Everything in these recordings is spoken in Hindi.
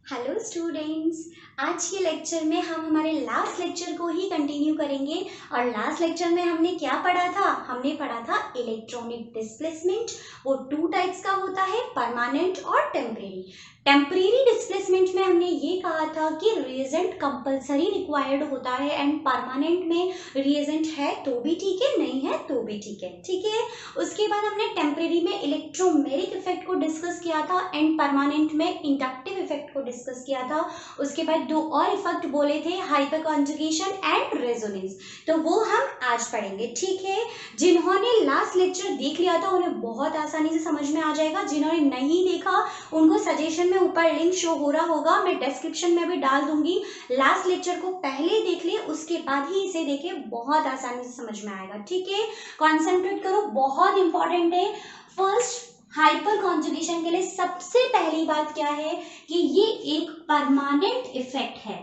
हेलो स्टूडेंट्स, आज के लेक्चर में हम हमारे लास्ट लेक्चर को ही कंटिन्यू करेंगे। और लास्ट लेक्चर में हमने क्या पढ़ा था? हमने पढ़ा था इलेक्ट्रॉनिक डिस्प्लेसमेंट। वो टू टाइप्स का होता है, परमानेंट और टेम्परेरी। टेम्परेरी डिस्प्लेसमेंट में हमने ये कहा था कि रिएजेंट कंपलसरी रिक्वायर्ड होता है एंड परमानेंट में रिएजेंट है तो भी ठीक है, नहीं है तो भी ठीक है। ठीक है, उसके बाद हमने टेम्परेरी में इलेक्ट्रोमेरिक इफेक्ट को डिस्कस किया था एंड परमानेंट में इंडक्टिव इफेक्ट को डिस्कस किया था। उसके बाद दो और इफेक्ट बोले थे, हाइपर कॉन्जुगेशन एंड रेजोनेंस, तो वो हम आज पढ़ेंगे। ठीक है, जिन्होंने लास्ट लेक्चर देख लिया था उन्हें बहुत आसानी से समझ में आ जाएगा। जिन्होंने नहीं देखा उनको सजेशन में ऊपर लिंक शो हो रहा होगा, मैं डिस्क्रिप्शन में भी डाल दूंगी। लास्ट लेक्चर को पहले देख ले, उसके बाद ही इसे देखे, बहुत आसानी से समझ में आएगा। ठीक है, कॉन्सेंट्रेट करो, बहुत इंपॉर्टेंट है। फर्स्ट, हाइपर कॉन्जुगेशन के लिए सबसे पहली बात क्या है कि ये एक परमानेंट इफेक्ट है।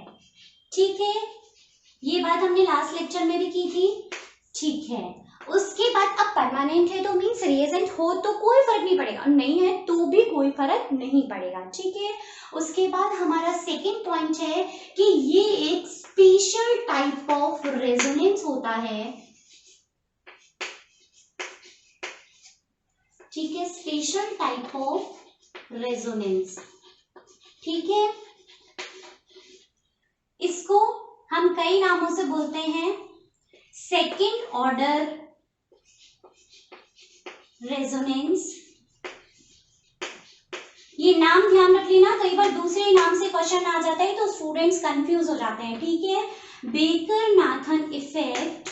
ठीक है, ये बात हमने लास्ट लेक्चर में भी की थी। ठीक है, उसके बाद अब परमानेंट है तो मीन्स रिएजेंट हो तो कोई फर्क नहीं पड़ेगा, नहीं है तो भी कोई फर्क नहीं पड़ेगा। ठीक है, उसके बाद हमारा सेकंड पॉइंट है कि ये एक स्पेशल टाइप ऑफ रेजोनेंस होता है। ठीक है, स्पेशल टाइप ऑफ रेजोनेंस। ठीक है, इसको हम कई नामों से बोलते हैं, सेकंड ऑर्डर रेजोनेंस। ये नाम ध्यान रख लेना, कई बार दूसरे नाम से क्वेश्चन आ जाता है तो स्टूडेंट्स कंफ्यूज हो जाते हैं। ठीक है, Baker Nathan effect,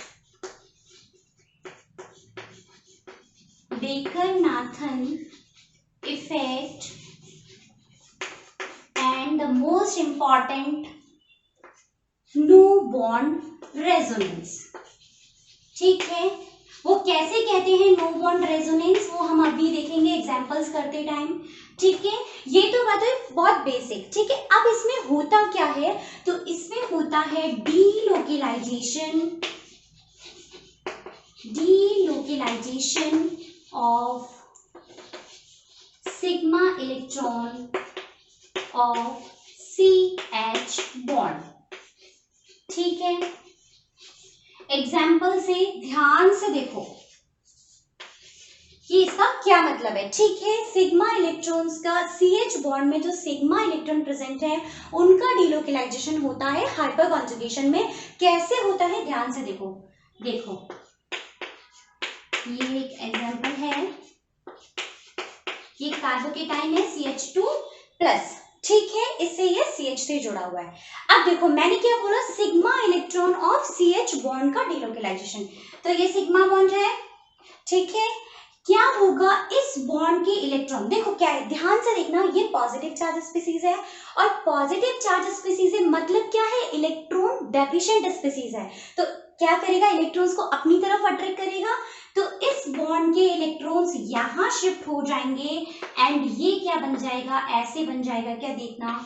Baker Nathan effect and the most important no bond resonance. ठीक है, वो कैसे कहते हैं नो बॉन्ड रेजोनेंस, वो हम अभी देखेंगे एग्जांपल्स करते टाइम। ठीक है, ये तो बात है बहुत बेसिक। ठीक है, अब इसमें होता क्या है, तो इसमें होता है delocalisation, delocalisation of sigma electron of CH bond. ठीक है, एग्जाम्पल से ध्यान से देखो कि इसका क्या मतलब है। ठीक है, सिग्मा इलेक्ट्रॉन्स का CH बॉन्ड में जो सिग्मा इलेक्ट्रॉन प्रेजेंट है उनका डीलोकेलाइजेशन होता है हाइपर कॉन्जुगेशन में। कैसे होता है ध्यान से देखो। देखो, ये एक एग्जाम्पल है, ये कार्बोकेटाइन है CH2+। ठीक है, इससे ये CH3 जुड़ा हुआ है। अब देखो मैंने क्या बोला, sigma electron of CH bond का डीलोकेलाइजेशन, तो ये सिग्मा बॉन्ड है। ठीक है, क्या होगा इस बॉन्ड के इलेक्ट्रॉन, देखो क्या है, ध्यान से देखना, ये पॉजिटिव चार्ज स्पीसीज है और पॉजिटिव चार्ज स्पीसीज है मतलब क्या है, इलेक्ट्रॉन डेफिशिएंट स्पीसीज है। तो क्या करेगा, इलेक्ट्रॉन्स को अपनी तरफ अट्रैक्ट करेगा, तो इस बॉन्ड के इलेक्ट्रॉन्स यहां शिफ्ट हो जाएंगे एंड ये क्या बन जाएगा, ऐसे बन जाएगा, क्या देखना,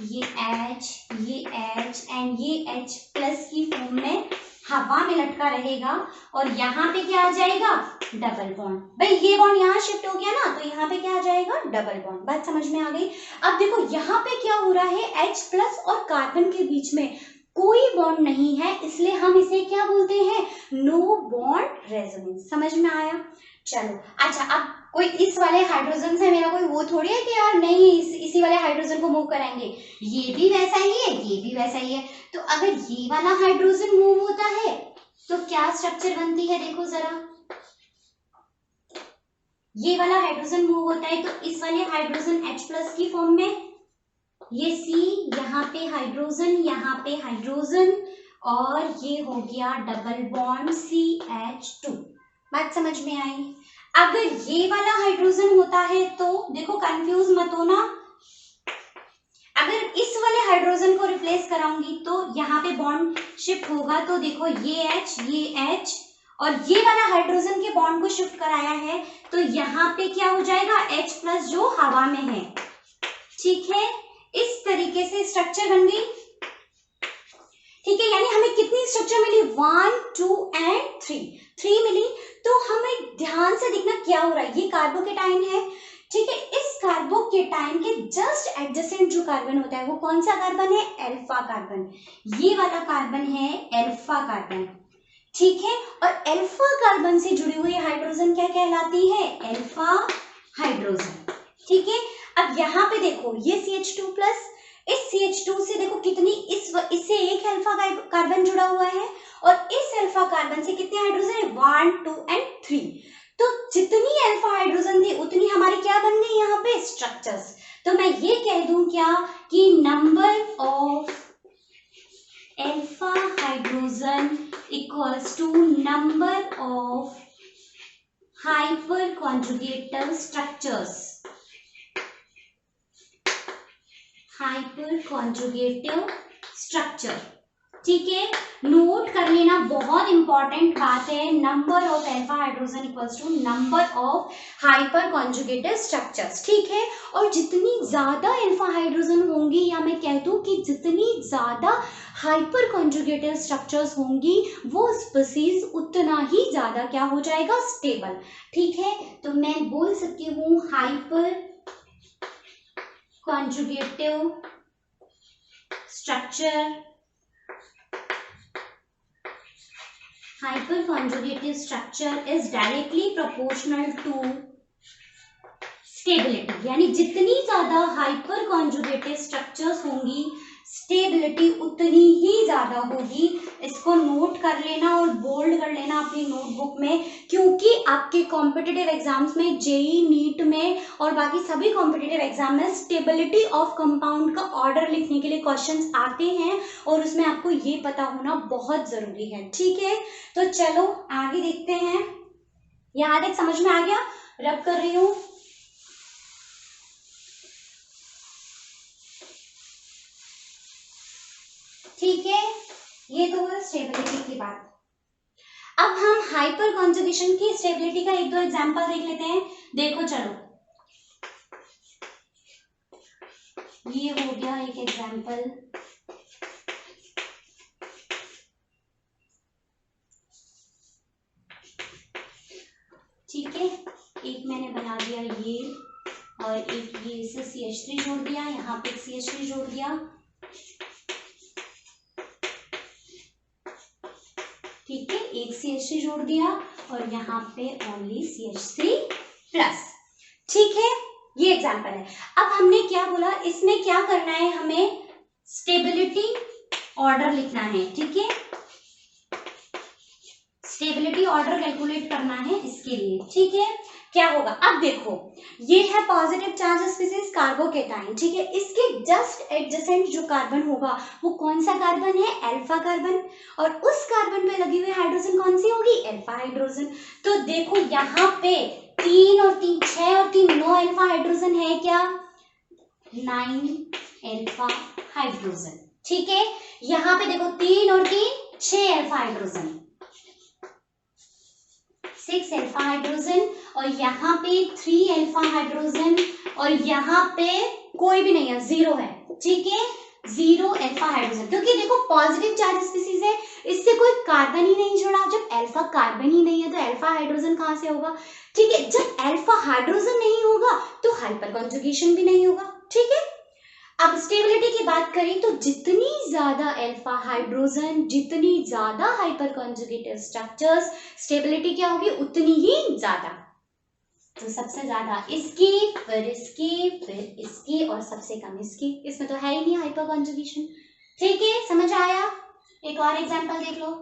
ये H, ये H एंड ये H+ की फॉर्म में हवा में लटका रहेगा और यहाँ पे क्या आ जाएगा, डबल बॉन्ड। भाई ये बॉन्ड यहाँ शिफ्ट हो गया ना, तो यहाँ पे क्या आ जाएगा, डबल बॉन्ड। बात समझ में आ गई। अब देखो यहाँ पे क्या हो रहा है, H+ और कार्बन के बीच में कोई बॉन्ड नहीं है, इसलिए हम इसे क्या बोलते हैं, नो बॉन्ड रेजोनेंस। समझ में आया? चलो अच्छा, अब कोई इस वाले हाइड्रोजन से मेरा कोई वो थोड़ी है कि यार नहीं इसी वाले हाइड्रोजन को मूव कराएंगे, ये भी वैसा ही है, ये भी वैसा ही है। तो अगर ये वाला हाइड्रोजन मूव होता है तो क्या स्ट्रक्चर बनती है, देखो जरा, ये वाला हाइड्रोजन मूव होता है तो इस वाले हाइड्रोजन H+ की फॉर्म में, ये C, यहाँ पे हाइड्रोजन, यहाँ पे हाइड्रोजन और ये हो गया डबल बॉन्ड CH2। बात समझ में आई? अगर ये वाला हाइड्रोजन होता है तो देखो कंफ्यूज मत होना, अगर इस वाले हाइड्रोजन को रिप्लेस कराऊंगी तो यहाँ पे बॉन्ड शिफ्ट होगा, तो देखो ये H और ये वाला हाइड्रोजन के बॉन्ड को शिफ्ट कराया है तो यहाँ पे क्या हो जाएगा, H+ जो हवा में है। ठीक है, इस तरीके से स्ट्रक्चर बन गई। ठीक है, यानी हमें कितनी स्ट्रक्चर मिली, 1, 2 एंड 3 मिली। तो हमें ध्यान से देखना क्या हो रहा है, ये कार्बोकेटाइन है। ठीक है, इस कार्बोकेटाइन के जस्ट एडजेसेंट जो कार्बन होता है वो कौन सा कार्बन है, अल्फा कार्बन। ये वाला कार्बन है अल्फा कार्बन, ठीक है। और अल्फा कार्बन से जुड़ी हुई हाइड्रोजन क्या कहलाती है, अल्फा हाइड्रोजन, ठीक है। अब यहाँ पे देखो ये CH2 प्लस, इस CH2 से देखो कितनी इससे एक अल्फा कार्बन जुड़ा हुआ है और इस अल्फा कार्बन से कितने हाइड्रोजन है, 1 2 और 3। तो जितनी अल्फा हाइड्रोजन थी उतनी हमारी क्या बन गई यहाँ पे, स्ट्रक्चर्स। तो मैं ये कह दूं क्या कि number of alpha hydrogen equals to number of hyperconjugative structures, hyperconjugative structure, ठीक है। नोट कर लेना, बहुत इंपॉर्टेंट बात है, number of alpha hydrogen equals to number of hyperconjugative structures, ठीक है। और जितनी ज्यादा अल्फा हाइड्रोजन होंगी, या मैं कह दूं कि जितनी ज्यादा हाइपर कॉन्जुगेटिव स्ट्रक्चर्स होंगी, वो स्पीसीज उतना ही ज्यादा क्या हो जाएगा, स्टेबल, ठीक है। तो मैं बोल सकती हूँ hyper conjugative structure, hyperconjugative structure is directly proportional to stability, यानी जितनी ज्यादा हाइपर कॉन्जुगेटिव स्ट्रक्चर्स होंगी, स्टेबिलिटी उतनी ही ज्यादा होगी। इसको नोट कर लेना और बोल्ड कर लेना अपनी नोटबुक में, क्योंकि आपके कॉम्पिटिटिव एग्जाम्स में, जेई नीट में और बाकी सभी कॉम्पिटिटिव एग्जाम में स्टेबिलिटी ऑफ कंपाउंड का ऑर्डर लिखने के लिए क्वेश्चंस आते हैं और उसमें आपको ये पता होना बहुत जरूरी है, ठीक है। तो चलो आगे देखते हैं, यहाँ तक समझ में आ गया, रब कर रही हूँ। ठीक है, ये तो है स्टेबिलिटी की बात। अब हम हाइपर कॉन्जुगेशन की स्टेबिलिटी का एक दो एग्जांपल देख लेते हैं। देखो चलो, ये हो गया एक एग्जांपल, ठीक है। एक मैंने बना दिया ये, और एक ये इसे CH3 जोड़ दिया, यहाँ पे CH3 जोड़ दिया, ठीक है। एक CH3 जोड़ दिया और यहाँ पे ओनली CH3 प्लस, ठीक है। ये एग्जांपल है। अब हमने क्या बोला, इसमें क्या करना है, हमें स्टेबिलिटी ऑर्डर लिखना है, ठीक है। स्टेबिलिटी ऑर्डर कैलकुलेट करना है इसके लिए, ठीक है। क्या होगा, अब देखो ये है पॉजिटिव चार्ज स्पीसीज कार्बोकेटाइन, ठीक है। इसके जस्ट एडजेसेंट जो कार्बन होगा वो कौन सा कार्बन है, अल्फा कार्बन, और उस कार्बन पे लगी हुई हाइड्रोजन कौन सी होगी, अल्फा हाइड्रोजन। तो देखो यहाँ पे 3 और 3 6 और 3 9 अल्फा हाइड्रोजन है क्या, 9 अल्फा हाइड्रोजन, ठीक है। यहाँ पे देखो 3 और 3 6 अल्फा हाइड्रोजन, 6 अल्फा हाइड्रोजन, और यहाँ पे 3 अल्फा हाइड्रोजन, और यहाँ पे कोई भी नहीं है, 0 है, ठीक है, 0 अल्फा हाइड्रोजन। क्योंकि देखो पॉजिटिव चार्ज स्पीसीज है, इससे कोई कार्बन ही नहीं जुड़ा। जब अल्फा कार्बन ही नहीं है तो अल्फा हाइड्रोजन कहाँ से होगा, ठीक है। जब अल्फा हाइड्रोजन नहीं होगा तो हाइपर कॉन्जुगेशन भी नहीं होगा, ठीक है। अब स्टेबिलिटी की बात करें तो जितनी ज्यादा अल्फा हाइड्रोजन, जितनी ज्यादा हाइपर कॉन्जुगेटिव स्ट्रक्चर्स, स्टेबिलिटी क्या होगी उतनी ही ज्यादा। तो सबसे ज्यादा इसकी, फिर इसकी, फिर इसकी, और सबसे कम इसकी। इसमें तो है ही नहीं हाइपर कॉन्जुगेशन, ठीक है। समझ आया, एक और एग्जांपल देख लो।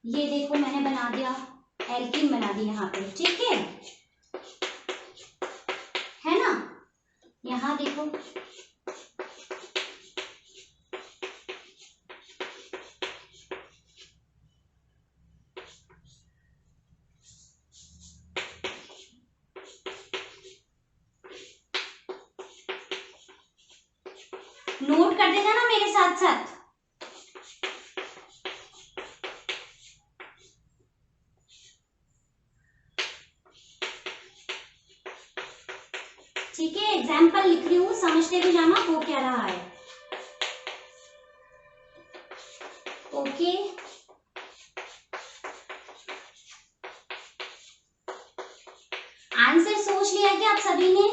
ये देखो मैंने बना दिया, एल्कीन बना दी यहाँ पे, ठीक है ना। यहाँ देखो नोट कर देना ना मेरे साथ साथ, ठीक है। एग्जाम्पल लिख रही हूँ, समझते भी जाना हो क्या रहा है, ओके। लिया क्या आप सभी ने?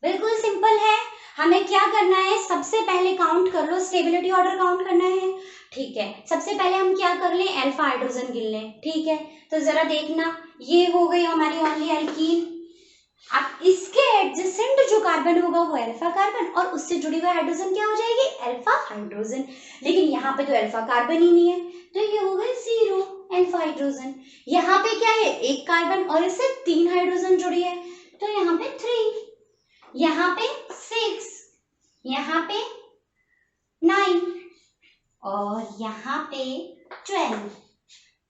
बिल्कुल सिंपल है, हमें क्या करना है, सबसे पहले काउंट कर लो, स्टेबिलिटी ऑर्डर काउंट करना है। ठीक है, सबसे पहले हम क्या कर लें, अल्फा हाइड्रोजन गिन लें। ठीक है, तो जरा देखना, ये हो गई हमारी ओनली एल्कीन। अब इसके एडजेसेंट जो कार्बन होगा वो अल्फा कार्बन, और उससे जुड़ी हुई हाइड्रोजन क्या हो जाएगी, अल्फा हाइड्रोजन। लेकिन यहाँ पे तो अल्फा कार्बन ही नहीं है, तो ये हो गए 0 अल्फा हाइड्रोजन। यहाँ पे क्या है, एक कार्बन और इससे 3 हाइड्रोजन जुड़ी है, तो यहाँ पे 3, यहाँ पे 6, यहाँ पे 9 और यहाँ पे 12।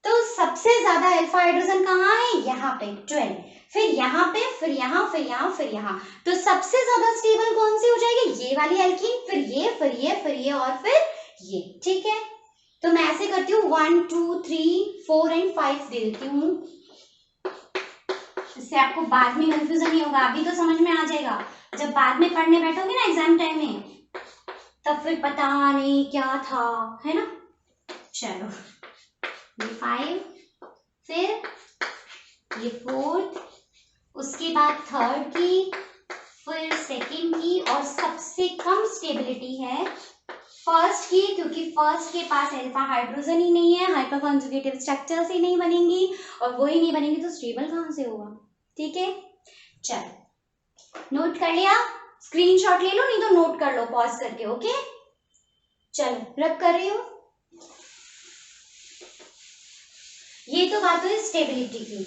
तो सबसे ज्यादा अल्फा हाइड्रोजन कहाँ है, यहाँ पे 12, फिर यहाँ पे, फिर यहाँ, फिर यहाँ, फिर यहाँ। तो सबसे ज्यादा स्टेबल कौन सी हो जाएगी, ये वाली एल्कीन, फिर ये, फिर ये, फिर ये और फिर ये। ठीक है, तो मैं ऐसे करती हूँ 1 2 3 4 एंड 5 दे देती हूँ, इससे आपको बाद में कंफ्यूजन नहीं होगा, अभी तो समझ में आ जाएगा, जब बाद में पढ़ने बैठोगे ना एग्जाम टाइम में, तब फिर पता नहीं क्या था, है ना। चलो, ये 5, फिर ये 4th, उसके बाद 3rd की, फिर 2nd की, और सबसे कम स्टेबिलिटी है 1st की, क्योंकि 1st के पास अल्फा हाइड्रोजन ही नहीं है, हाइपर कॉन्जुगेटिव स्ट्रक्चर से नहीं बनेंगी, और वो ही नहीं बनेंगी तो स्टेबल कहाँ से होगा। ठीक है, चलो नोट कर लिया, स्क्रीनशॉट ले लो, नहीं तो नोट कर लो पॉज करके। ओके, चलो रब कर रही हूँ। ये तो बात हुई स्टेबिलिटी की।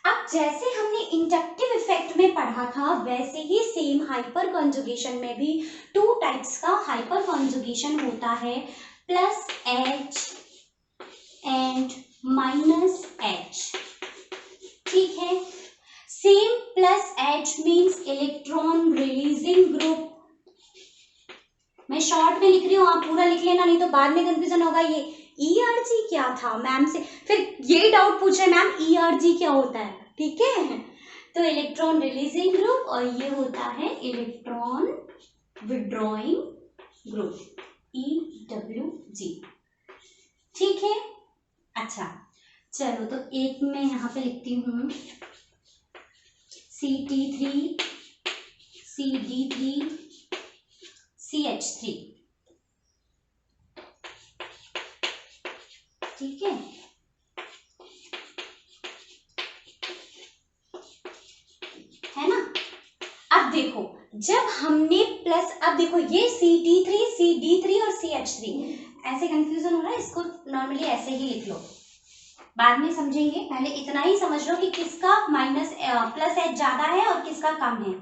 अब जैसे हमने इंडक्टिव इफेक्ट में पढ़ा था, वैसे ही सेम हाइपर कॉन्जुगेशन में भी 2 टाइप्स का हाइपर कॉन्जुगेशन होता है, +H एंड -H। ठीक है, same +H means electron releasing group. मैं शॉर्ट में लिख रही हूँ, आप पूरा लिख लेना, नहीं तो बाद में कंफ्यूजन होगा। ये ERG क्या था मैम से, फिर ये डाउट पूछे मैम ERG क्या होता है। ठीक है, तो इलेक्ट्रॉन रिलीजिंग ग्रुप, और ये होता है इलेक्ट्रॉन विड्रॉइंग ग्रुप, EWG। ठीक है, अच्छा चलो, तो एक मैं यहाँ पे लिखती हूँ CT3 CD3 CH3। ठीक है, ना। अब देखो, जब हमने प्लस, अब देखो ये CT3 CD3 और CH3, ऐसे कंफ्यूजन हो रहा है, इसको नॉर्मली ऐसे ही लिख लो, बाद में समझेंगे, पहले इतना ही समझ लो कि किसका +H ज्यादा है और किसका कम है,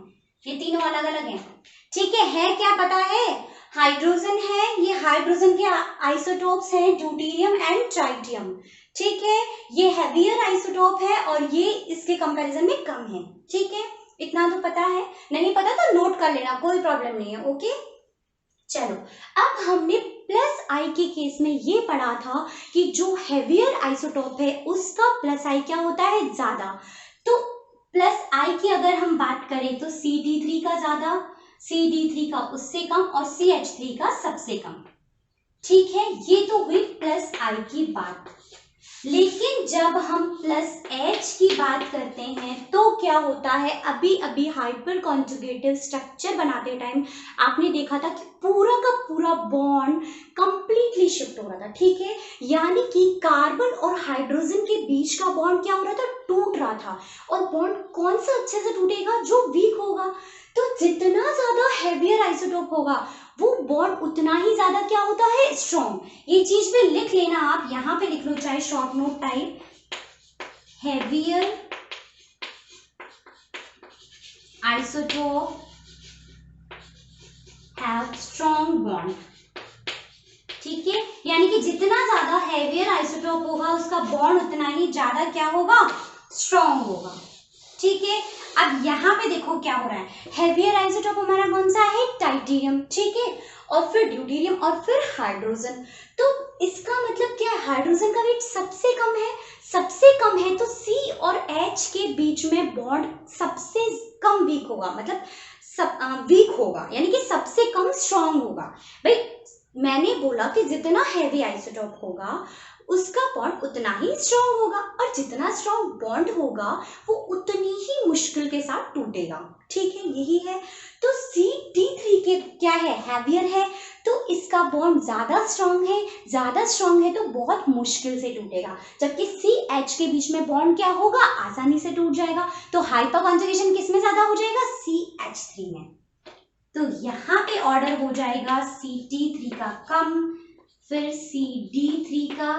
ये तीनों अलग अलग हैं। ठीक है क्या पता है, हाइड्रोजन है, ये हाइड्रोजन के आइसोटोप्स हैं ड्यूटेरियम एंड ट्राइटियम। ठीक है, ये हैवियर आइसोटोप है और ये इसके कंपैरिजन में कम है। ठीक है, इतना तो पता है, नहीं पता तो नोट कर लेना, कोई प्रॉब्लम नहीं है। ओके, चलो, अब हमने +I के केस में ये पढ़ा था कि जो हैवियर आइसोटोप है उसका +I क्या होता है, ज्यादा। तो +I की अगर हम बात करें तो CD3 का ज्यादा, CD3 का उससे कम और CH3 का सबसे कम। ठीक है, ये तो हुई +I की बात। लेकिन जब हम +H की बात करते हैं तो क्या होता है, अभी अभी हाइपर कॉन्जुगेटिव स्ट्रक्चर बनाते टाइम आपने देखा था कि पूरा का पूरा बॉन्ड कंप्लीटली शिफ्ट हो रहा था। ठीक है, यानी कि कार्बन और हाइड्रोजन के बीच का बॉन्ड क्या हो रहा था, टूट रहा था। और बॉन्ड कौन सा अच्छे से टूटेगा, जो वीक होगा। तो जितना ज्यादा हैवियर आइसोटोप होगा वो बॉन्ड उतना ही ज्यादा क्या होता है, स्ट्रॉन्ग। ये चीज भी लिख लेना, आप यहाँ पे लिख लो चाहे short note type, heavier isotope have strong bond. ठीक है, यानी कि जितना ज्यादा हैवियर आइसोटोप होगा उसका बॉन्ड उतना ही ज्यादा क्या होगा, स्ट्रॉन्ग होगा। ठीक है, अब यहाँ पे देखो क्या हो रहा है, हैवियर आइसोटोप हमारा कौन सा है, टाइटेनियम। ठीक है, और फिर ड्यूटेरियम और फिर हाइड्रोजन। तो इसका मतलब क्या है, हाइड्रोजन का वेट सबसे कम है, सबसे कम है तो C और H के बीच में बॉन्ड सबसे कम वीक होगा, मतलब वीक होगा, यानी कि सबसे कम स्ट्रॉन्ग होगा। भाई मैंने बोला कि जितना हैवी आइसोटोप होगा उसका बॉन्ड उतना ही स्ट्रॉन्ग होगा, और जितना स्ट्रॉन्ग बॉन्ड होगा वो उतनी ही मुश्किल के साथ टूटेगा। ठीक है, यही है। तो C-D3 के क्या है, हैवियर है, तो इसका बॉन्ड ज्यादा स्ट्रॉन्ग है तो बहुत मुश्किल से टूटेगा, जबकि CH के बीच में बॉन्ड क्या होगा, आसानी से टूट जाएगा। तो हाइपर कॉन्जुगेशन किस में ज्यादा हो जाएगा, CH3 में। तो यहाँ पे ऑर्डर हो जाएगा CT3 का कम, फिर CD3 का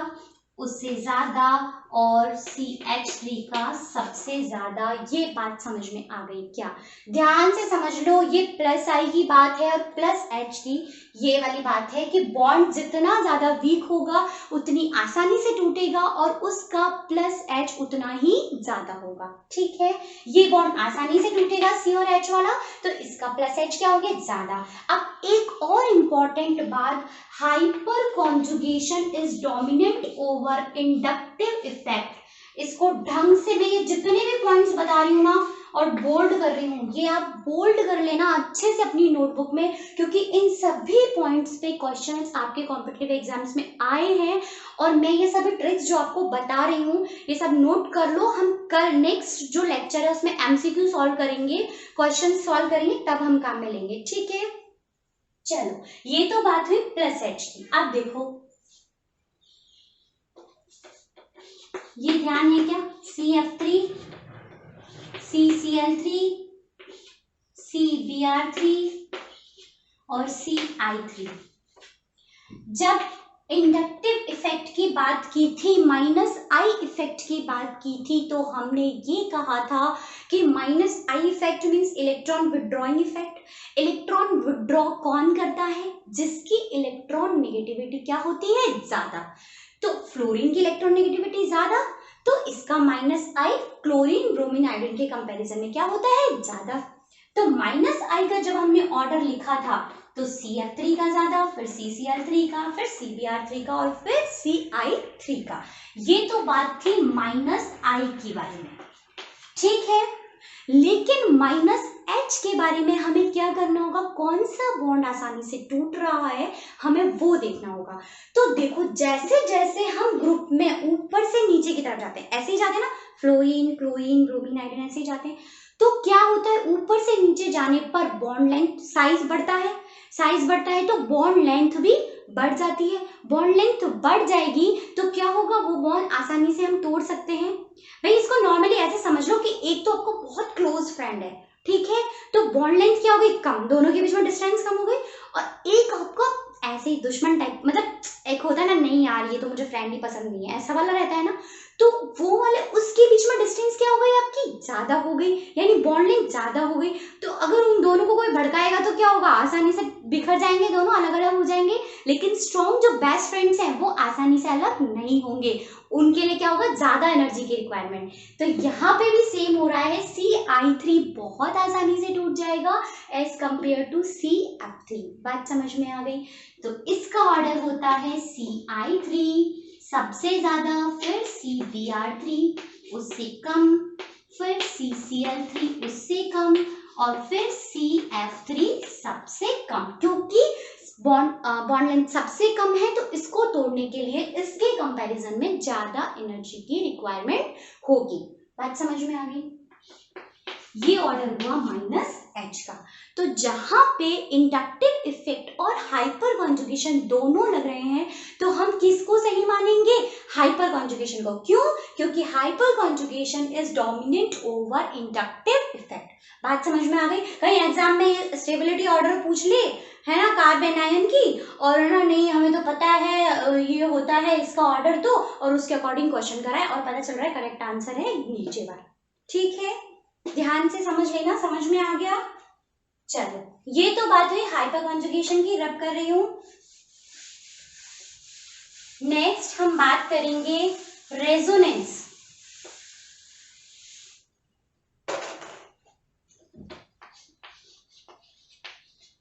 उससे ज्यादा, और CH3 का सबसे ज्यादा। ये बात समझ में आ गई क्या? ध्यान से समझ लो, ये प्लस आई की बात है और प्लस H की ये वाली बात है कि बॉन्ड जितना ज्यादा वीक होगा उतनी आसानी से टूटेगा, और उसका प्लस H उतना ही ज्यादा होगा। ठीक है, ये बॉन्ड आसानी से टूटेगा C और H वाला, तो इसका प्लस H क्या हो गया, ज्यादा। अब एक और इम्पॉर्टेंट बात, hyper conjugation is dominant over inductive effect. इसको ढंग से मैं ये जितने भी पॉइंट्स बता रही हूँ ना और बोल्ड कर रही हूँ, ये आप बोल्ड कर लेना अच्छे से अपनी नोटबुक में, क्योंकि इन सभी पॉइंट्स पे क्वेश्चंस आपके कॉम्पिटिटिव एग्जाम्स में आए हैं, और मैं ये सभी ट्रिक्स जो आपको बता रही हूँ ये सब नोट कर लो। हम कल नेक्स्ट जो लेक्चर है उसमें MCQ सॉल्व करेंगे, क्वेश्चन सॉल्व करेंगे, तब हम काम में लेंगे। ठीक है, चलो ये तो बात हुई प्लस H की। अब देखो ये ध्यान है क्या, CF3, CCl3, CBr3 और CI3। जब इंडक्टिव इफेक्ट की बात की थी, माइनस आई इफेक्ट की बात की थी, तो हमने ये कहा था कि minus I effect means electron withdrawing effect. Electron withdraw कौन करता है, जिसकी इलेक्ट्रॉन नेगेटिविटी क्या होती है, ज्यादा। तो फ्लोरीन की इलेक्ट्रॉन नेगेटिविटी ज्यादा, तो इसका माइनस आई क्लोरीन ब्रोमीन आयोडीन के कंपैरिजन में क्या होता है, ज्यादा। तो माइनस आई का जब हमने ऑर्डर लिखा था तो CF3 का ज्यादा, फिर CCl3 का, फिर CBr3 का और फिर CI3 का। ये तो बात थी माइनस आई के बारे में। ठीक है, लेकिन माइनस H के बारे में हमें क्या करना होगा, कौन सा बॉन्ड आसानी से टूट रहा है हमें वो देखना होगा। तो देखो जैसे जैसे हम ग्रुप में ऊपर से नीचे की तरफ जाते हैं, ऐसे ही जाते हैं ना, फ्लोरीन क्लोरीन ब्रोमीन आयोडीन ऐसे ही जाते हैं, तो क्या होता है, ऊपर से नीचे जाने पर बॉन्ड लेंथ साइज बढ़ता है तो बॉन्ड लेंथ भी बढ़ जाती है। बॉन्ड लेंथ बढ़ जाएगी तो क्या होगा, वो बॉन्ड आसानी से हम तोड़ सकते हैं। भाई इसको नॉर्मली ऐसे समझ लो कि एक तो आपको बहुत क्लोज फ्रेंड है, ठीक है, तो बॉन्ड लेंथ क्या हो गई, कम, दोनों के बीच में डिस्टेंस कम हो गई, और एक आपका ऐसे ही दुश्मन टाइप, मतलब एक होता है ना, नहीं यार ये तो मुझे फ्रेंड ही पसंद नहीं है, ऐसा वाला रहता है ना, तो वो वाले उसके बीच में डिस्टेंस क्या हो गई आपकी, ज्यादा हो गई, यानी बॉन्ड लेंथ ज्यादा हो गई। तो अगर उन दोनों को कोई भड़काएगा तो क्या होगा, आसानी से बिखर जाएंगे, दोनों अलग अलग हो जाएंगे। लेकिन स्ट्रॉन्ग जो बेस्ट फ्रेंड्स हैं वो आसानी से अलग नहीं होंगे, उनके लिए क्या होगा, ज्यादा एनर्जी की रिक्वायरमेंट। तो यहाँ पे भी सेम हो रहा है, CI3 बहुत आसानी से टूट जाएगा एज कंपेयर टू CF3। बात समझ में आ गई? तो इसका ऑर्डर होता है CI3 सबसे ज्यादा, फिर CBr3 उससे कम, फिर CCl3 उससे कम, और फिर CF3 सबसे कम। क्योंकि बॉन्ड लेंथ सबसे कम है तो इसको तोड़ने के लिए इसके कंपैरिजन में ज्यादा एनर्जी की रिक्वायरमेंट होगी। बात समझ में आ गई? ये ऑर्डर हुआ माइनस H का। तो जहां पे इंडक्टिव इफेक्ट और हाइपर कॉन्जुगेशन दोनों लग रहे हैं तो हम किसको सही मानेंगे, हाइपर कॉन्जुगेशन को। क्यों? क्योंकि hyper conjugation is dominant over inductive effect. बात समझ में आ गई? कहीं एग्जाम में स्टेबिलिटी ऑर्डर पूछ ले, है ना, कार्बन आयन की, और ना नहीं हमें तो पता है ये होता है इसका ऑर्डर दो, और उसके अकॉर्डिंग क्वेश्चन कराए और पता चल रहा है करेक्ट आंसर है नीचे वाला। ठीक है, ध्यान से समझ लेना, समझ में आ गया? चलो ये तो बात हुई हाइपर कॉन्जुगेशन की, रब कर रही हूं। नेक्स्ट हम बात करेंगे रेजोनेंस।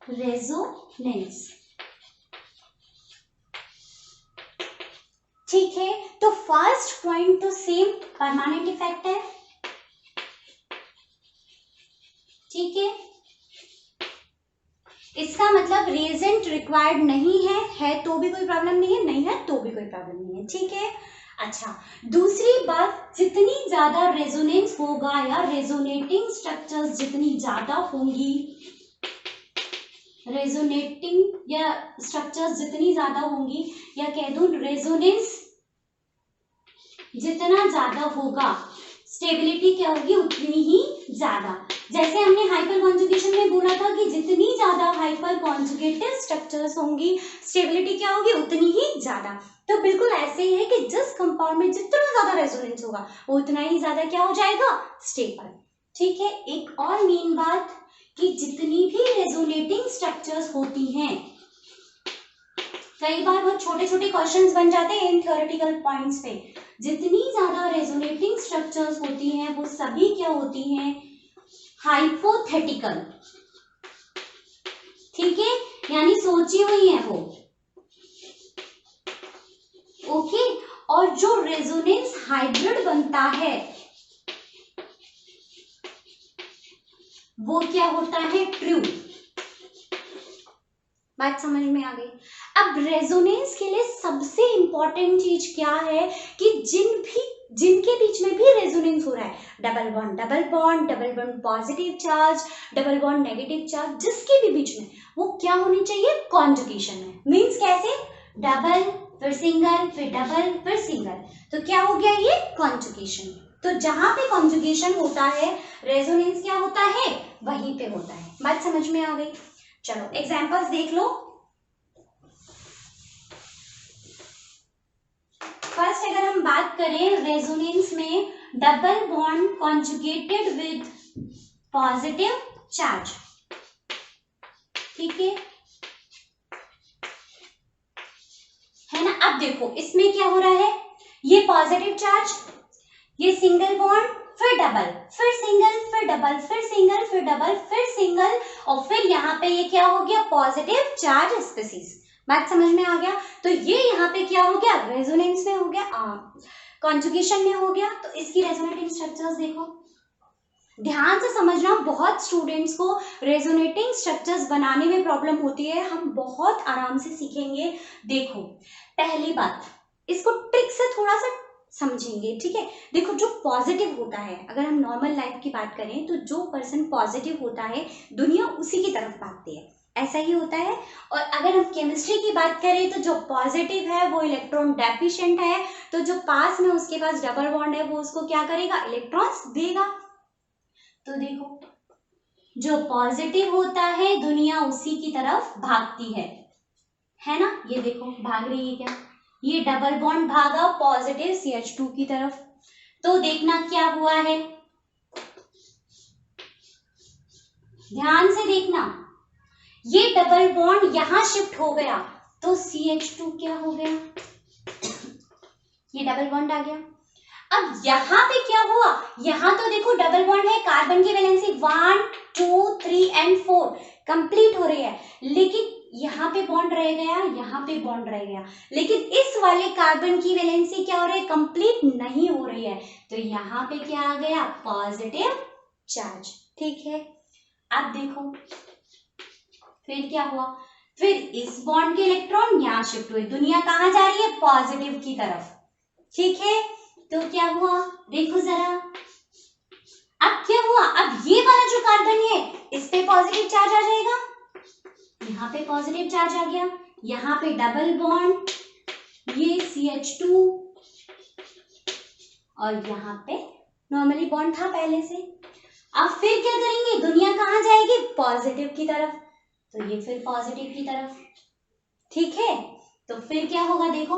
रेजोनेंस, ठीक है, तो फर्स्ट पॉइंट तो सेम परमानेंट इफेक्ट है, ठीक है। इसका मतलब रिएजेंट रिक्वायर्ड नहीं है तो भी कोई प्रॉब्लम नहीं है, नहीं है तो भी कोई प्रॉब्लम नहीं है, ठीक है। अच्छा, दूसरी बात, जितनी ज्यादा रेजोनेंस होगा या रेजोनेटिंग स्ट्रक्चर्स जितनी ज्यादा होंगी, रेजोनेटिंग या स्ट्रक्चर्स जितनी ज्यादा होंगी, या कह दूं रेजोनेंस जितना ज्यादा होगा, स्टेबिलिटी क्या होगी उतनी ही ज्यादा। जैसे हमने हाइपर कॉन्जुगेशन में बोला था कि जितनी ज्यादा हाइपर कॉन्जुगेटेड स्ट्रक्चर्स होंगी, स्टेबिलिटी क्या होगी उतनी ही ज्यादा। तो बिल्कुल ऐसे ही है कि जिस कंपाउंड में जितना ज्यादा रेजोनेंस होगा वो उतना ही ज्यादा क्या हो जाएगा, स्टेबल, ठीक है। एक और मेन बात कि जितनी भी रेजोनेटिंग स्ट्रक्चर्स होती हैं, कई बार बहुत छोटे छोटे क्वेश्चंस बन जाते हैं इन थ्योरेटिकल पॉइंट्स पे, जितनी ज्यादा रेजोनेटिंग स्ट्रक्चर्स होती हैं वो सभी क्या होती हैं, हाइपोथेटिकल, ठीक है, यानी सोची हुई है वो, ओके। और जो रेजोनेंस हाइब्रिड बनता है वो क्या होता है, ट्रू। बात समझ में आ गई। अब रेजोनेंस के लिए सबसे इंपॉर्टेंट चीज क्या है कि जिनके बीच में भी रेजोनेंस हो रहा है, double bond double bond, double bond positive charge, double bond negative charge, जिसके भी बीच में, वो क्या होनी चाहिए, कॉन्जुगेशन में। मींस कैसे, डबल फिर सिंगल फिर डबल फिर सिंगल, तो क्या हो गया ये, कॉन्जुगेशन। तो जहां पे कॉन्जुगेशन होता है रेजोनेंस क्या होता है, वहीं पे होता है। बात समझ में आ गई। चलो एग्जांपल्स देख लो। फर्स्ट अगर हम बात करें रेजोनेंस में, double bond conjugated with positive charge, ठीक है ना। अब देखो इसमें क्या हो रहा है, ये पॉजिटिव चार्ज, ये सिंगल बॉन्ड, फिर डबल, फिर सिंगल, फिर डबल, फिर सिंगल, फिर डबल, फिर सिंगल, और फिर यहाँ पे ये क्या हो गया, पॉजिटिव चार्ज स्पीसीज। बात समझ में आ गया। तो ये यहाँ पे क्या हो गया, रेजोनेंस में हो गया, कॉन्जुगेशन में हो गया। तो इसकी रेजोनेटिंग स्ट्रक्चर्स देखो, ध्यान से समझना। बहुत स्टूडेंट्स को रेजोनेटिंग स्ट्रक्चर्स बनाने में प्रॉब्लम होती है, हम बहुत आराम से सीखेंगे। देखो पहली बात, इसको ट्रिक से थोड़ा सा समझेंगे, ठीक है। देखो जो पॉजिटिव होता है, अगर हम नॉर्मल लाइफ की बात करें तो जो पर्सन पॉजिटिव होता है दुनिया उसी की तरफ भागती है, ऐसा ही होता है। और अगर हम केमिस्ट्री की बात करें तो जो पॉजिटिव है वो इलेक्ट्रॉन डेफिशिएंट है, तो जो पास में उसके पास डबल बॉन्ड है वो उसको क्या करेगा, इलेक्ट्रॉन्स देगा। तो देखो जो पॉजिटिव होता है दुनिया उसी की तरफ भागती है ना। ये देखो भाग रही है क्या, ये डबल बॉन्ड भागा पॉजिटिव CH2 की तरफ। तो देखना क्या हुआ है, ध्यान से देखना, ये डबल बॉन्ड यहां शिफ्ट हो गया तो CH2 क्या हो गया, ये डबल बॉन्ड आ गया। अब यहां पे क्या हुआ, यहां तो देखो डबल बॉन्ड है, कार्बन की वैलेंसी 1 2 3 एंड 4 कंप्लीट हो रही है, लेकिन यहाँ पे बॉन्ड रह गया, यहाँ पे बॉन्ड रह गया, लेकिन इस वाले कार्बन की वैलेंसी क्या हो रही है, कंप्लीट नहीं हो रही है। तो यहाँ पे क्या आ गया, पॉजिटिव चार्ज, ठीक है। अब देखो फिर क्या हुआ, फिर इस बॉन्ड के इलेक्ट्रॉन यहाँ शिफ्ट हुए, दुनिया कहाँ जा रही है, पॉजिटिव की तरफ, ठीक है। तो क्या हुआ, देखो जरा, अब क्या हुआ, अब ये वाला जो कार्बन है इस पे पॉजिटिव चार्ज आ जाएगा, यहाँ पे पॉजिटिव चार्ज आ गया, यहाँ पे डबल बॉन्ड, ये CH2, और यहाँ पे नॉर्मली बॉन्ड था पहले से। अब फिर क्या करेंगे, दुनिया कहाँ जाएगी, पॉजिटिव की तरफ, तो ये फिर पॉजिटिव की तरफ, ठीक है। तो फिर क्या होगा, देखो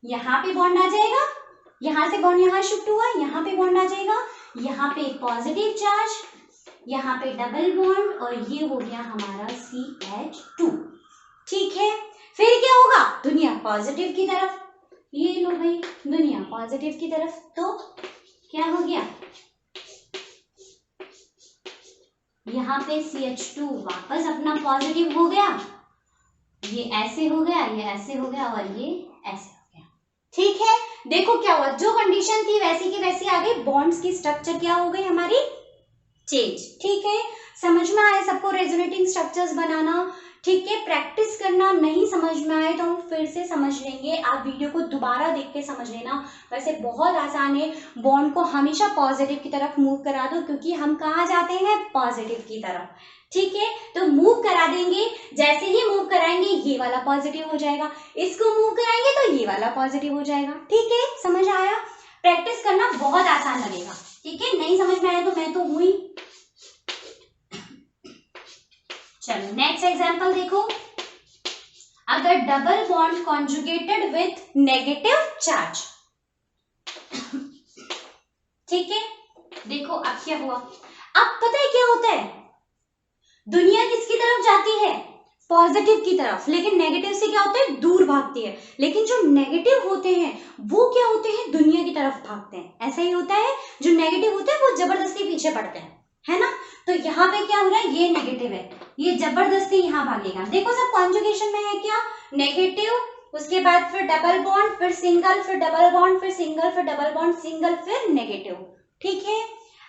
यहाँ पे बॉन्ड आ जाएगा, यहाँ से बॉन्ड यहाँ शिफ्ट हुआ, यहाँ पे बॉन्ड आ जाएगा, यहाँ पे पॉजिटिव चार्ज, यहाँ पे डबल बॉन्ड, और ये हो गया हमारा CH2, ठीक है। फिर क्या होगा, दुनिया पॉजिटिव की तरफ, ये लो भाई दुनिया पॉजिटिव की तरफ, तो क्या हो गया, यहाँ पे CH2 वापस अपना पॉजिटिव हो गया, ये ऐसे हो गया, ये ऐसे हो गया, और ये ऐसे हो गया, ठीक है। देखो क्या हुआ, जो कंडीशन थी वैसी की वैसी आ गई, बॉन्ड्स की स्ट्रक्चर क्या हो गई हमारी, चेंज। ठीक है, समझ में आया सबको रेजोनेटिंग स्ट्रक्चर्स बनाना? ठीक है, प्रैक्टिस करना। नहीं समझ में आए तो हम फिर से समझ लेंगे, आप वीडियो को दोबारा देख के समझ लेना। वैसे बहुत आसान है, बॉन्ड को हमेशा पॉजिटिव की तरफ मूव करा दो, क्योंकि हम कहाँ जाते हैं? पॉजिटिव की तरफ। ठीक है, तो मूव करा देंगे, जैसे ही मूव कराएंगे ये वाला पॉजिटिव हो जाएगा, इसको मूव कराएंगे तो ये वाला पॉजिटिव हो जाएगा। ठीक है, समझ आया? प्रैक्टिस करना, बहुत आसान लगेगा। ठीक है, नहीं समझ में आया तो मैं तो हुई। चलो नेक्स्ट एग्जांपल देखो। अगर double bond conjugated with negative charge. ठीक है, देखो अब क्या हुआ। अब पता है क्या होता है, दुनिया किसकी तरफ जाती है? पॉजिटिव की तरफ, लेकिन नेगेटिव से क्या होता है? दूर भागती है। लेकिन जो नेगेटिव होते हैं वो क्या होते हैं? दुनिया की तरफ भागते हैं। ऐसा ही होता है, जो नेगेटिव होते हैं वो जबरदस्ती पीछे पड़ते हैं, है ना? तो यहाँ पे क्या हो रहा है? ये नेगेटिव है, ये जबरदस्ती यहाँ भागेगा। देखो सब कॉन्जुगेशन में है क्या? नेगेटिव, उसके बाद फिर डबल बॉन्ड, फिर सिंगल, फिर डबल बॉन्ड, फिर सिंगल, फिर डबल बॉन्ड, सिंगल, फिर नेगेटिव। ठीक है,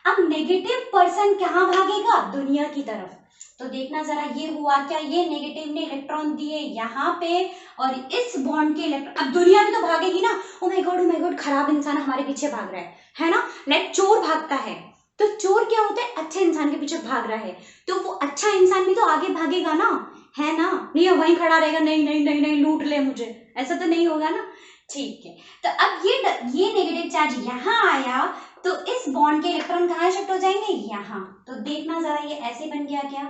अब नेगेटिव पर्सन कहाँ भागेगा? दुनिया की तरफ। तो देखना जरा, ये हुआ क्या? ये नेगेटिव ने इलेक्ट्रॉन दिए यहाँ पे, और इस बॉन्ड के इलेक्ट्रॉन, अब दुनिया भी तो भागेगी ना। ओ माय गॉड, खराब इंसान हमारे पीछे भाग रहा है ना? लाइक चोर भागता है, तो चोर क्या होता है? अच्छे इंसान के पीछे भाग रहा है, तो वो अच्छा इंसान भी तो आगे भागेगा ना, है ना? नहीं वहीं खड़ा रहेगा, नहीं नहीं नहीं नहीं लूट ले मुझे, ऐसा तो नहीं होगा ना। ठीक है, तो अब ये नेगेटिव चार्ज यहाँ आया, तो इस बॉन्ड के इलेक्ट्रॉन कहाँ शिफ्ट हो जाएंगे? यहाँ। तो देखना जरा, ये ऐसे बन गया क्या?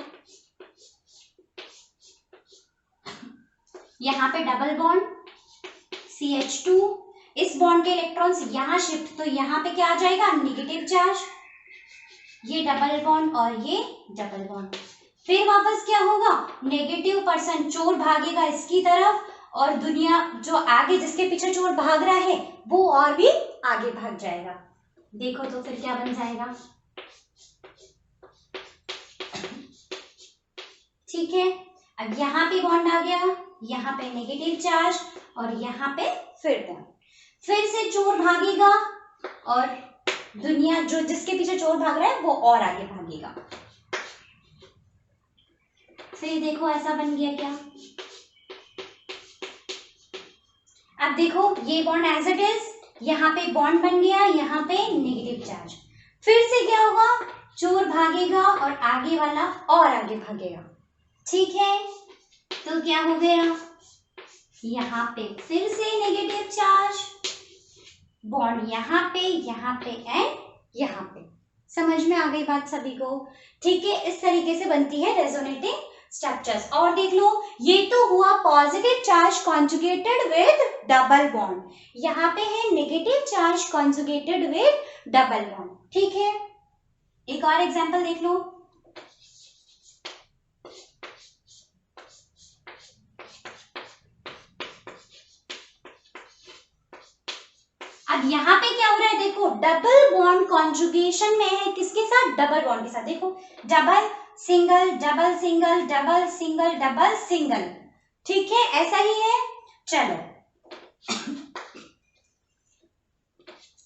यहाँ पे डबल बॉन्ड CH2, इस बॉन्ड के इलेक्ट्रॉन्स यहाँ शिफ्ट, तो यहाँ पे क्या आ जाएगा? Negative charge. ये डबल बॉन्ड और ये डबल बॉन्ड, फिर वापस क्या होगा? नेगेटिव पर्सन चोर भागेगा इसकी तरफ, और दुनिया जो आगे जिसके पीछे चोर भाग रहा है वो और भी आगे भाग जाएगा। देखो तो फिर क्या बन जाएगा? ठीक है, अब यहाँ पे बॉन्ड आ गया, यहाँ पे नेगेटिव चार्ज, और यहाँ पे फिर बॉन्ड, फिर से चोर भागेगा, और दुनिया जो जिसके पीछे चोर भाग रहा है वो और आगे भागेगा। फिर देखो ऐसा बन गया क्या? अब देखो ये बॉन्ड एज इट इज, यहाँ पे बॉन्ड बन गया, यहाँ पे नेगेटिव चार्ज, फिर से क्या होगा? चोर भागेगा और आगे वाला और आगे भागेगा। ठीक है, तो क्या हो गया? यहाँ पे फिर से नेगेटिव चार्ज, बॉन्ड यहाँ पे एंड यहाँ पे। समझ में आ गई बात सभी को? ठीक है, इस तरीके से बनती है रेजोनेटिंग स्ट्रक्चर्स। और देख लो, ये तो हुआ positive charge conjugated with double bond, यहाँ पे है negative charge conjugated with double bond. ठीक है, एक और एग्जांपल देख लो। अब यहाँ पे क्या हो रहा है? देखो डबल बॉन्ड कॉन्जुगेशन में है, किसके साथ? डबल बॉन्ड के साथ। देखो double single double single double single double single. ठीक है, ऐसा ही है। चलो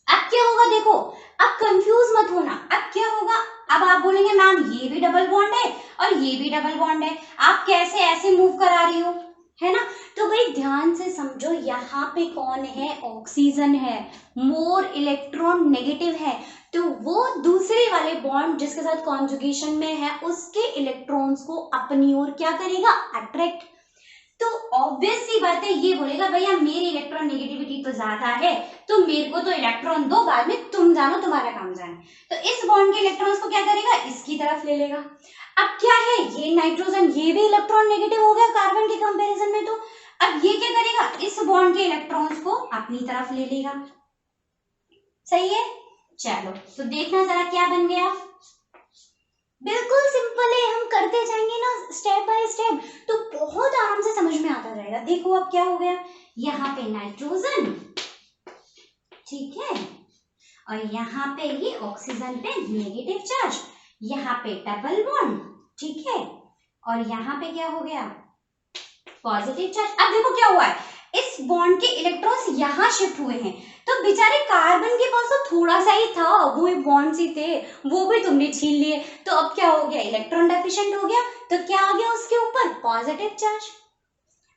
अब क्या होगा? देखो अब कंफ्यूज मत होना। अब क्या होगा? अब आप बोलेंगे मैम ये भी डबल बॉन्ड है और ये भी डबल बॉन्ड है, आप कैसे ऐसे मूव करा रही हो, है ना? तो भाई ध्यान से समझो, यहाँ पे कौन है? ऑक्सीजन है, मोर इलेक्ट्रॉन नेगेटिव है, तो वो दूसरे वाले बॉन्ड जिसके साथ कॉन्जुगेशन में है उसके इलेक्ट्रॉन्स को अपनी ओर क्या करेगा? अट्रैक्ट। तो ऑब्वियस सी बात है, ये बोलेगा भैया मेरी इलेक्ट्रॉन नेगेटिविटी तो ज्यादा है, तो मेरे को तो इलेक्ट्रॉन दो, बाद में तुम जानो, तुम्हारा काम जाने। तो इस बॉन्ड के इलेक्ट्रॉन्स को क्या करेगा? इसकी तरफ ले लेगा। अब क्या है? ये नाइट्रोजन, ये भी इलेक्ट्रॉन नेगेटिव हो गया कार्बन के कंपैरिजन में, तो अब ये क्या करेगा? इस बॉन्ड के इलेक्ट्रॉन्स को अपनी तरफ ले लेगा। सही है? चलो तो देखना जरा क्या बन गया। बिल्कुल सिंपल है, हम करते जाएंगे ना स्टेप बाय स्टेप, तो बहुत आराम से समझ में आता जाएगा। देखो अब क्या हो गया, यहाँ पे नाइट्रोजन, ठीक है, और यहाँ पे ये ऑक्सीजन पे नेगेटिव चार्ज, यहाँ पे डबल बॉन्ड, ठीक है, और यहाँ पे क्या हो गया? Positive charge. अब देखो क्या हुआ है, इस बॉन्ड के इलेक्ट्रॉन्स यहाँ शिफ्ट हुए हैं, तो बेचारे कार्बन के पास तो थोड़ा सा ही था, वो बॉन्ड्स ही थे, वो भी तुमने छीन लिए, तो अब क्या हो गया, इलेक्ट्रॉन डेफिशिएंट हो गया, तो क्या आ गया उसके ऊपर, पॉजिटिव चार्ज।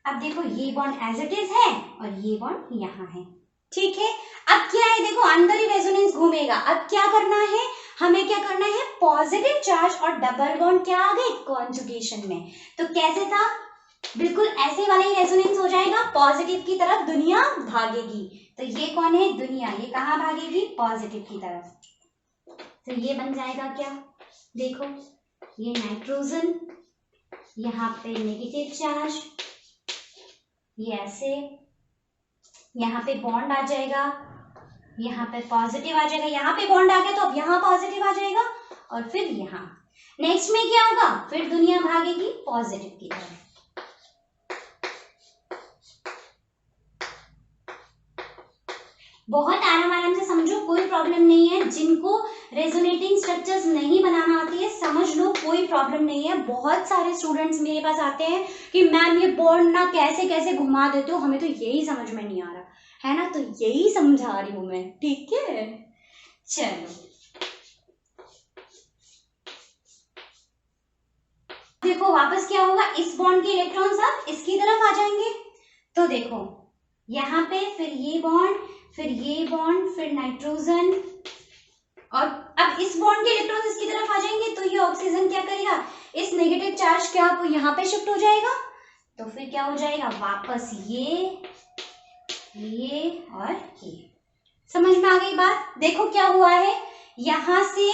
अब देखो ये बॉन्ड एज इट इज है और ये बॉन्ड यहाँ है, ठीक है। अब क्या है, देखो अंदर ही रेजोनेंस घूमेगा। अब क्या करना है, हमें क्या करना है, पॉजिटिव चार्ज और डबल बॉन्ड क्या आ गए, कॉन्जुगेशन में। तो कैसे था, बिल्कुल ऐसे वाला ही रेजोनेंस हो जाएगा, पॉजिटिव की तरफ दुनिया भागेगी। तो ये कौन है, दुनिया, ये कहाँ भागेगी, पॉजिटिव की तरफ। तो ये बन जाएगा क्या, देखो ये नाइट्रोजन, यहाँ पे नेगेटिव चार्ज, ये ऐसे, यहाँ पे बॉन्ड आ जाएगा, यहाँ पे पॉजिटिव आ जाएगा, यहाँ पे बॉन्ड आ गया तो अब यहाँ पॉजिटिव आ जाएगा, और फिर यहाँ नेक्स्ट में क्या होगा, फिर दुनिया भागेगी पॉजिटिव की तरफ। बहुत आराम से समझो, कोई प्रॉब्लम नहीं है। जिनको रेजोनेटिंग स्ट्रक्चर्स नहीं बनाना आती है समझ लो, कोई प्रॉब्लम नहीं है। बहुत सारे स्टूडेंट्स मेरे पास आते हैं कि मैम ये बॉन्ड ना कैसे कैसे घुमा देते हो, हमें तो यही समझ में नहीं आ रहा है ना, तो यही समझा रही हूं मैं, ठीक है। चलो देखो वापस क्या होगा, इस बॉन्ड के इलेक्ट्रॉन्स अब इसकी तरफ आ जाएंगे। तो देखो यहाँ पे फिर ये बॉन्ड, फिर ये बॉन्ड, फिर नाइट्रोजन, और अब इस बॉन्ड के इलेक्ट्रॉन्स इसकी तरफ आ जाएंगे। तो ये ऑक्सीजन क्या करेगा, इस नेगेटिव चार्ज क्या आपको यहाँ पे शिफ्ट हो जाएगा, तो फिर क्या हो जाएगा, वापस ये और ये। समझ में आ गई बात। देखो क्या हुआ है, यहाँ से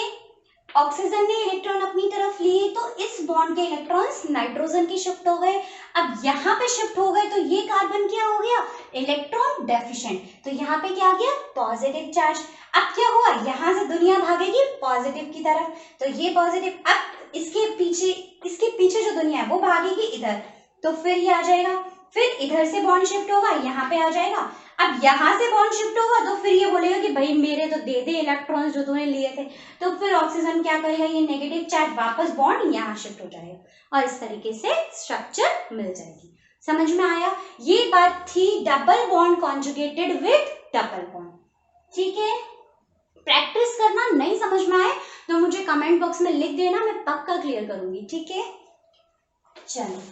ऑक्सीजन ने इलेक्ट्रॉन अपनी तरफ लिए तो इस बॉन्ड के इलेक्ट्रॉन्स नाइट्रोजन की शिफ्ट हो गए। अब यहाँ पे शिफ्ट हो गए तो ये कार्बन क्या हो गया, इलेक्ट्रॉन डेफिशिएंट, तो यहाँ पे क्या आ गया, पॉजिटिव चार्ज। अब क्या हुआ, यहाँ से दुनिया भागेगी पॉजिटिव की तरफ, तो ये पॉजिटिव, अब इसके पीछे जो दुनिया है वो भागेगी इधर, तो फिर ये आ जाएगा, फिर इधर से बॉन्ड शिफ्ट होगा, यहाँ पे आ जाएगा। अब यहाँ से बॉन्ड शिफ्ट होगा तो फिर ये बोलेगा कि भाई मेरे तो दे दे इलेक्ट्रॉन्स जो तूने लिए थे, तो फिर ऑक्सीजन क्या करेगा, ये नेगेटिव चार्ज वापस बॉन्ड यहाँ शिफ्ट हो जाएगा और इस तरीके से स्ट्रक्चर मिल जाएगी। समझ में आया, ये बात थी double bond conjugated with double bond, ठीक है। प्रैक्टिस करना, नहीं समझ में आए तो मुझे कमेंट बॉक्स में लिख देना, मैं पक्का क्लियर करूंगी, ठीक है। चलो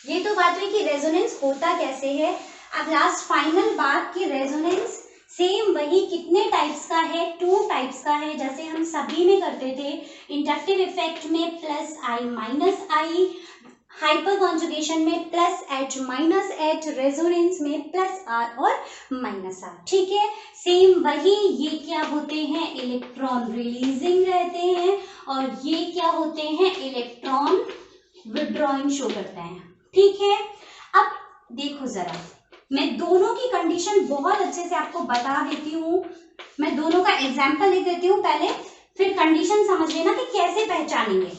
ये तो बात हुई कि रेजोनेंस होता कैसे है। अब लास्ट फाइनल बात कि रेजोनेंस सेम वही कितने टाइप्स का है, 2 टाइप्स का है, जैसे हम सभी में करते थे। इंडक्टिव इफेक्ट में +I -I, हाइपर कॉन्जुगेशन में +H -H, रेजोनेंस में +R और -R, ठीक है। सेम वही, ये क्या होते हैं, इलेक्ट्रॉन रिलीजिंग रहते हैं और ये क्या होते हैं, इलेक्ट्रॉन विड्रॉइंग शो करते हैं, ठीक है। अब देखो जरा, मैं दोनों की कंडीशन बहुत अच्छे से आपको बता देती हूँ, मैं दोनों का एग्जाम्पल लिख देती हूँ पहले, फिर कंडीशन समझ लेना कि कैसे पहचानेंगे।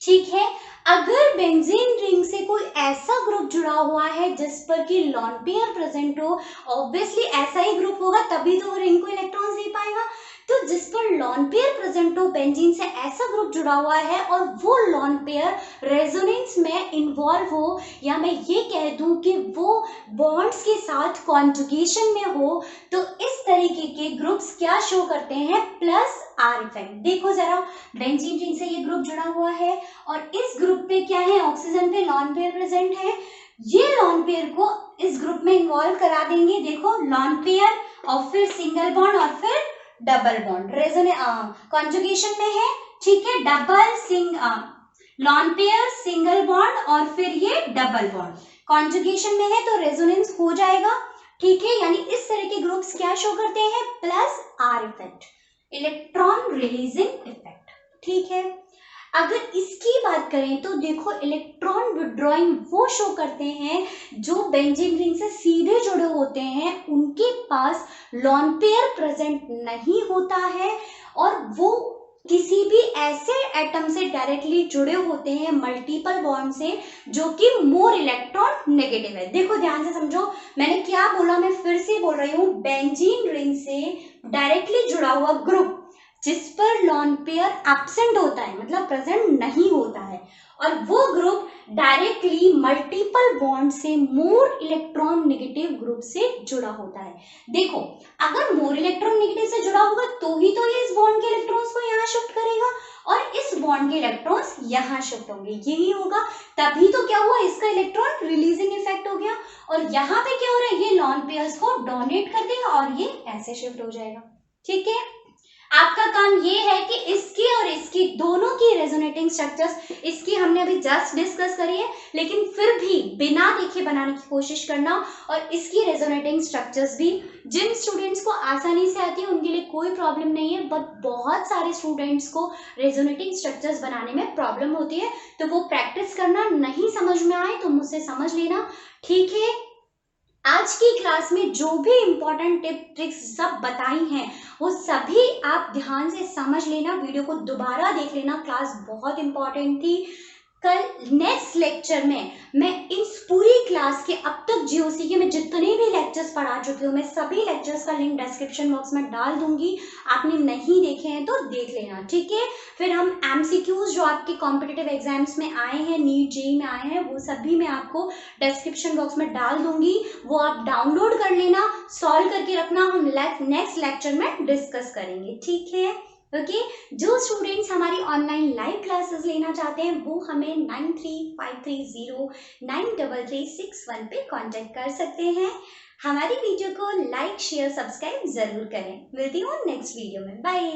ठीक है, अगर बेंजीन रिंग से कोई ऐसा ग्रुप जुड़ा हुआ है जिस पर कि लॉन पेयर प्रेजेंट हो, ऑब्वियसली ऐसा ही ग्रुप होगा तभी तो वो रिंग को इलेक्ट्रॉन्स दे पाएगा। तो जिस पर लॉन पेयर प्रेजेंट हो, बेंजीन से ऐसा ग्रुप जुड़ा हुआ है और वो लॉन पेयर रेजोनेंस में इन्वॉल्व हो, या मैं ये कह दूं कि वो बॉन्ड्स के साथ कॉन्जुगेशन में हो, तो इस तरीके के ग्रुप्स क्या शो करते हैं, +R इफेक्ट। देखो जरा, बेंजीन रिंग से ये ग्रुप जुड़ा हुआ है और इस ग्रुप पे क्या है, ऑक्सीजन पे लॉन पेयर प्रेजेंट है, ये लॉन पेयर को इस ग्रुप में इन्वॉल्व करा देंगे। देखो लॉन पेयर और फिर सिंगल बॉन्ड और फिर डबल बॉन्ड, कॉन्जुगेशन में है, ठीक है। लॉन पेयर, सिंगल बॉन्ड और फिर ये डबल बॉन्ड कॉन्जुगेशन में है तो रेजोनेंस हो जाएगा, ठीक है। यानी इस तरह के ग्रुप्स क्या शो करते हैं, +R effect, electron releasing effect, ठीक है। अगर इसकी बात करें तो देखो इलेक्ट्रॉन विड्रॉइंग वो शो करते हैं जो बेंजीन रिंग से सीधे जुड़े होते हैं, उनके पास लॉन पेयर प्रेजेंट नहीं होता है और वो किसी भी ऐसे एटम से डायरेक्टली जुड़े होते हैं मल्टीपल बॉन्ड से जो कि मोर इलेक्ट्रॉन नेगेटिव है। देखो ध्यान से समझो, मैंने क्या बोला, मैं फिर से बोल रही हूँ, बेंजीन रिंग से डायरेक्टली जुड़ा हुआ ग्रुप जिस पर लोन पेयर एब्सेंट होता है, मतलब प्रेजेंट नहीं होता है, और वो ग्रुप डायरेक्टली मल्टीपल बॉन्ड से मोर इलेक्ट्रॉन नेगेटिव ग्रुप से जुड़ा होता है। देखो, अगर मोर इलेक्ट्रॉन नेगेटिव से जुड़ा होगा तो ही तो ये इस बॉन्ड के इलेक्ट्रॉन्स को यहाँ शिफ्ट करेगा और इस बॉन्ड के इलेक्ट्रॉन्स यहाँ शिफ्ट होंगे, यही होगा। तभी तो क्या हुआ, इसका इलेक्ट्रॉन रिलीजिंग इफेक्ट हो गया, और यहाँ पे क्या हो रहा है, ये लॉन पेयर्स को डोनेट कर देगा और ये ऐसे शिफ्ट हो जाएगा। ठीक है, आपका काम ये है कि इसकी और इसकी दोनों की रेजोनेटिंग स्ट्रक्चर्स, इसकी हमने अभी जस्ट डिस्कस करी है, लेकिन फिर भी बिना देखे बनाने की कोशिश करना, और इसकी रेजोनेटिंग स्ट्रक्चर्स भी जिन स्टूडेंट्स को आसानी से आती है उनके लिए कोई प्रॉब्लम नहीं है, बट बहुत सारे स्टूडेंट्स को रेजोनेटिंग स्ट्रक्चर्स बनाने में प्रॉब्लम होती है, तो वो प्रैक्टिस करना, नहीं समझ में आए तो मुझसे समझ लेना। ठीक है, आज की क्लास में जो भी इम्पोर्टेंट टिप ट्रिक्स सब बताई हैं वो सभी आप ध्यान से समझ लेना, वीडियो को दोबारा देख लेना, क्लास बहुत इम्पोर्टेंट थी। कल नेक्स्ट लेक्चर में मैं इस पूरी क्लास के अब तक जीओसी के मैं जितने भी लेक्चर्स पढ़ा चुकी हूँ, मैं सभी लेक्चर्स का लिंक डिस्क्रिप्शन बॉक्स में डाल दूंगी, आपने नहीं देखे हैं तो देख लेना। ठीक है, फिर हम एमसीक्यूज जो आपके कॉम्पिटिटिव एग्जाम्स में आए हैं, नीट जेईई में आए हैं, वो सभी मैं आपको डिस्क्रिप्शन बॉक्स में डाल दूंगी, वो आप डाउनलोड कर लेना, सॉल्व करके रखना, हम नेक्स्ट लेक्चर में डिस्कस करेंगे। ठीक है, ओके। जो स्टूडेंट्स हमारी ऑनलाइन लाइव क्लासेस लेना चाहते हैं वो हमें 9353093361 पे कांटेक्ट कर सकते हैं। हमारी वीडियो को लाइक शेयर सब्सक्राइब जरूर करें। मिलती हूँ नेक्स्ट वीडियो में, बाय।